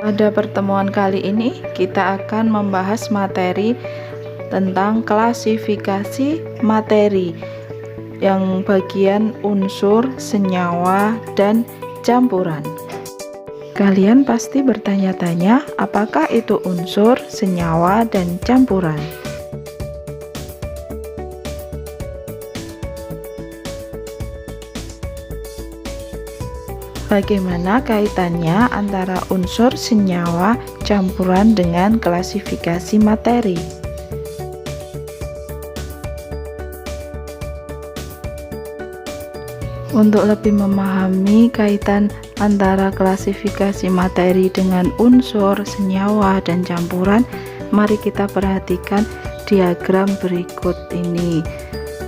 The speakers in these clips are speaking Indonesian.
Pada pertemuan kali ini kita akan membahas materi tentang klasifikasi materi yang bagian unsur, senyawa, dan campuran. Kalian pasti bertanya-tanya apakah itu unsur, senyawa, dan campuran. Bagaimana kaitannya antara unsur, senyawa, campuran dengan klasifikasi materi? Untuk lebih memahami kaitan antara klasifikasi materi dengan unsur, senyawa, dan campuran, mari kita perhatikan diagram berikut ini.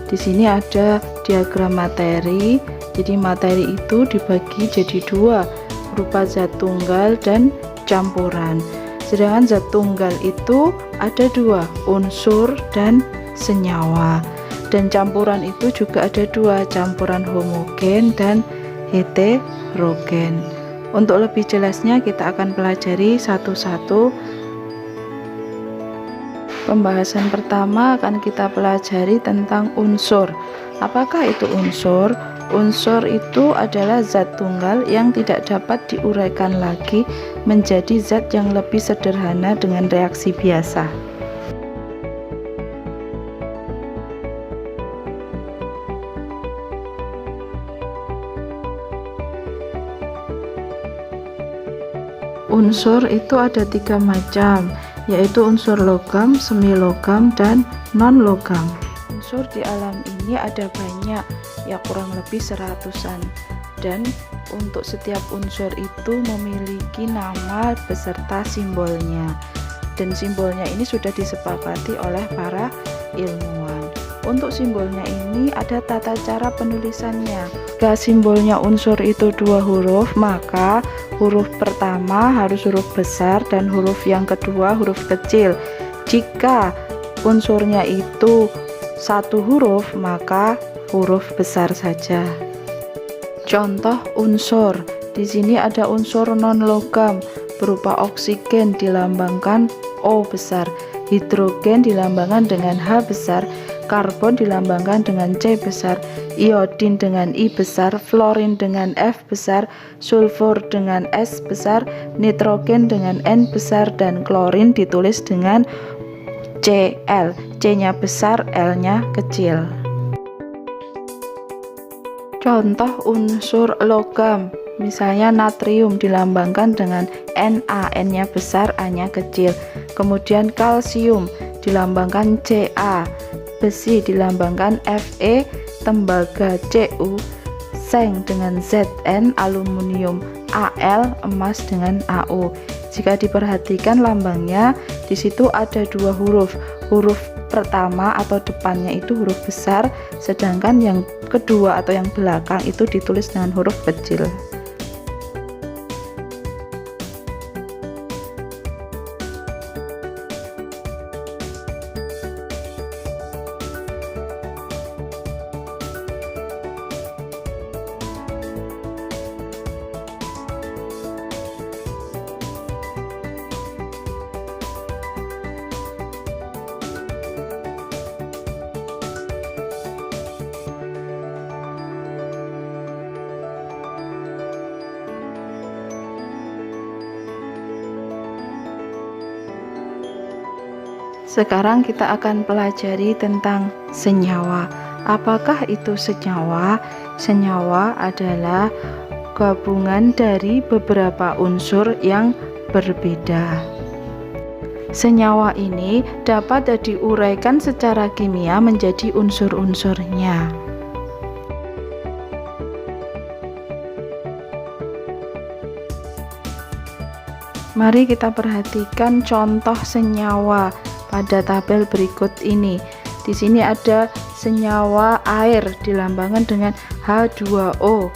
Di sini ada diagram materi. Jadi materi itu dibagi jadi dua, berupa zat tunggal dan campuran. Sedangkan zat tunggal itu ada dua, unsur dan senyawa. Dan campuran itu juga ada dua, campuran homogen dan heterogen. Untuk lebih jelasnya kita akan pelajari satu-satu. Pembahasan pertama akan kita pelajari tentang unsur. Apakah itu unsur? Unsur itu adalah zat tunggal yang tidak dapat diuraikan lagi menjadi zat yang lebih sederhana dengan reaksi biasa. Unsur itu ada tiga macam, yaitu unsur logam, semi logam, dan non logam. Unsur di alam ini ada banyak, ya kurang lebih 100-an, dan untuk setiap unsur itu memiliki nama beserta simbolnya, dan simbolnya ini sudah disepakati oleh para ilmuwan. Untuk simbolnya ini ada tata cara penulisannya. Jika simbolnya unsur itu dua huruf, maka huruf pertama harus huruf besar dan huruf yang kedua huruf kecil. Jika unsurnya itu satu huruf, maka huruf besar saja. Contoh unsur, di sini ada unsur non logam berupa oksigen dilambangkan O besar, hidrogen dilambangkan dengan H besar, karbon dilambangkan dengan C besar, iodin dengan I besar, fluorin dengan F besar, sulfur dengan S besar, nitrogen dengan N besar, dan klorin ditulis dengan Cl, C-nya besar, L-nya kecil. Contoh unsur logam, misalnya natrium dilambangkan dengan Na, N-nya besar, A-nya kecil. Kemudian kalsium dilambangkan Ca, besi dilambangkan Fe, tembaga Cu, seng dengan Zn, aluminium Al, emas dengan Au. Jika diperhatikan lambangnya, di situ ada dua huruf. Huruf pertama atau depannya itu huruf besar, sedangkan yang kedua atau yang belakang itu ditulis dengan huruf kecil. Sekarang kita akan pelajari tentang senyawa. Apakah itu senyawa? Senyawa adalah gabungan dari beberapa unsur yang berbeda. Senyawa ini dapat diuraikan secara kimia menjadi unsur-unsurnya. Mari kita perhatikan contoh senyawa pada tabel berikut ini. Di sini ada senyawa air dilambangkan dengan H2O.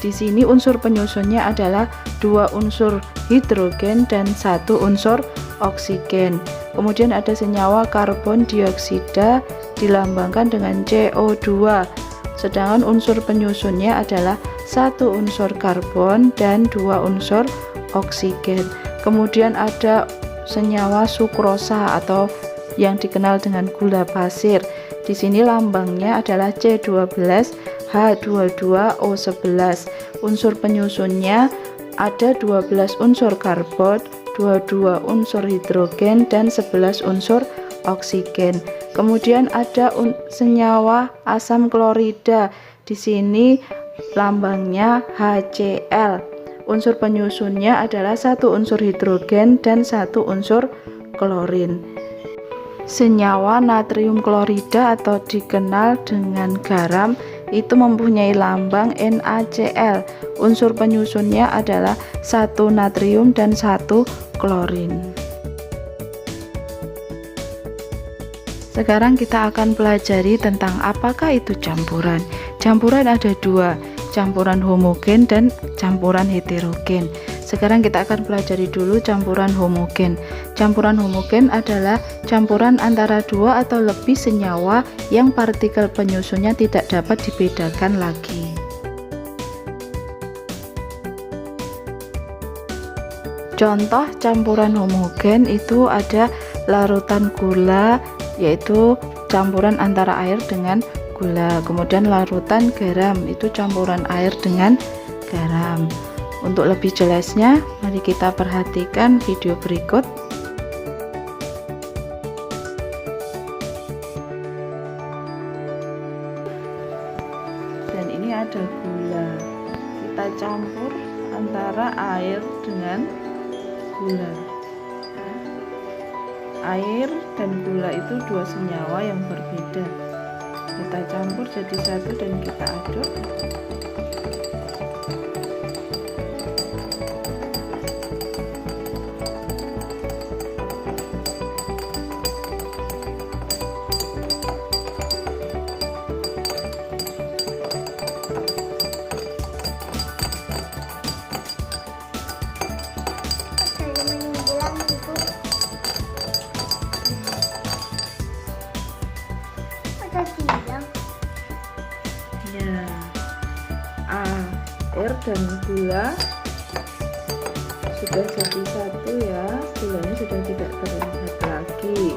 Di sini unsur penyusunnya adalah dua unsur hidrogen dan satu unsur oksigen. Kemudian ada senyawa karbon dioksida dilambangkan dengan CO2. Sedangkan unsur penyusunnya adalah satu unsur karbon dan dua unsur oksigen. Kemudian ada senyawa sukrosa atau yang dikenal dengan gula pasir. Di sini lambangnya adalah C12H22O11. Unsur penyusunnya ada 12 unsur karbon, 22 unsur hidrogen, dan 11 unsur oksigen. Kemudian ada senyawa asam klorida. Di sini lambangnya HCl. Unsur penyusunnya adalah 1 unsur hidrogen dan 1 unsur klorin. Senyawa natrium klorida atau dikenal dengan garam itu mempunyai lambang NaCl. Unsur penyusunnya adalah 1 natrium dan 1 klorin. Sekarang kita akan pelajari tentang apakah itu campuran. Campuran ada 2, campuran homogen dan campuran heterogen. Sekarang kita akan pelajari dulu campuran homogen. Campuran homogen adalah campuran antara 2 atau lebih senyawa yang partikel penyusunnya tidak dapat dibedakan lagi. Contoh campuran homogen itu ada larutan gula, yaitu campuran antara air dengan gula. Kemudian larutan garam itu campuran air dengan garam. Untuk lebih jelasnya, mari kita perhatikan video berikut. Dan ini ada gula. Kita campur antara air dengan gula. Air dan gula itu 2 senyawa yang berbeda. Kita campur jadi satu dan kita aduk. Ya, air dan gula sudah jadi satu ya, gulanya sudah tidak terlihat lagi.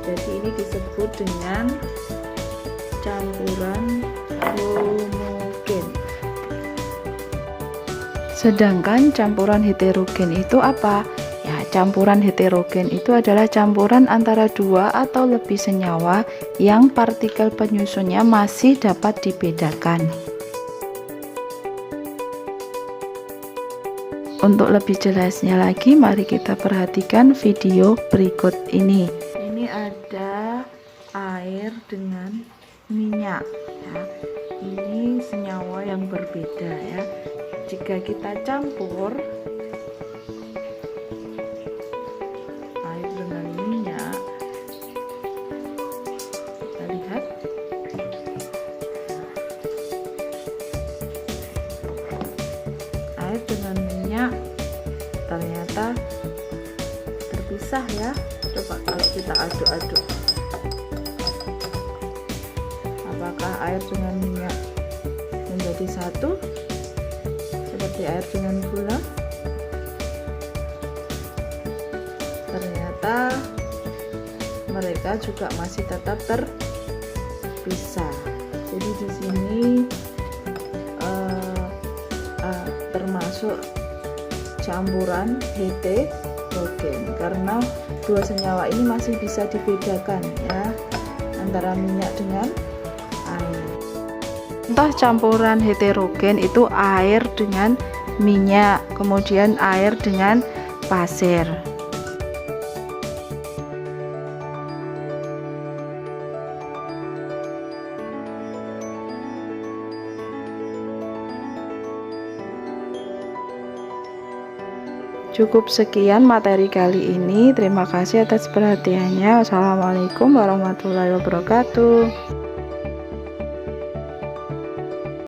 Jadi ini disebut dengan campuran homogen. Sedangkan campuran heterogen itu apa? Ya, campuran heterogen itu adalah campuran antara 2 atau lebih senyawa yang partikel penyusunnya masih dapat dibedakan. Untuk lebih jelasnya lagi, mari kita perhatikan video berikut ini. Ini ada air dengan minyak ya. Ini senyawa yang berbeda ya. Jika kita campur air dengan minyak, kita lihat air dengan minyak ternyata terpisah ya. Coba kalau kita aduk-aduk, apakah air dengan minyak menjadi satu seperti air dengan gula? Ternyata mereka juga masih tetap terpisah. Jadi di sini termasuk campuran heterogen karena 2 senyawa ini masih bisa dibedakan ya antara minyak dengan air. Contoh campuran heterogen itu air dengan minyak, kemudian air dengan pasir. Cukup sekian materi kali ini. Terima kasih atas perhatiannya. Wassalamualaikum warahmatullahi wabarakatuh.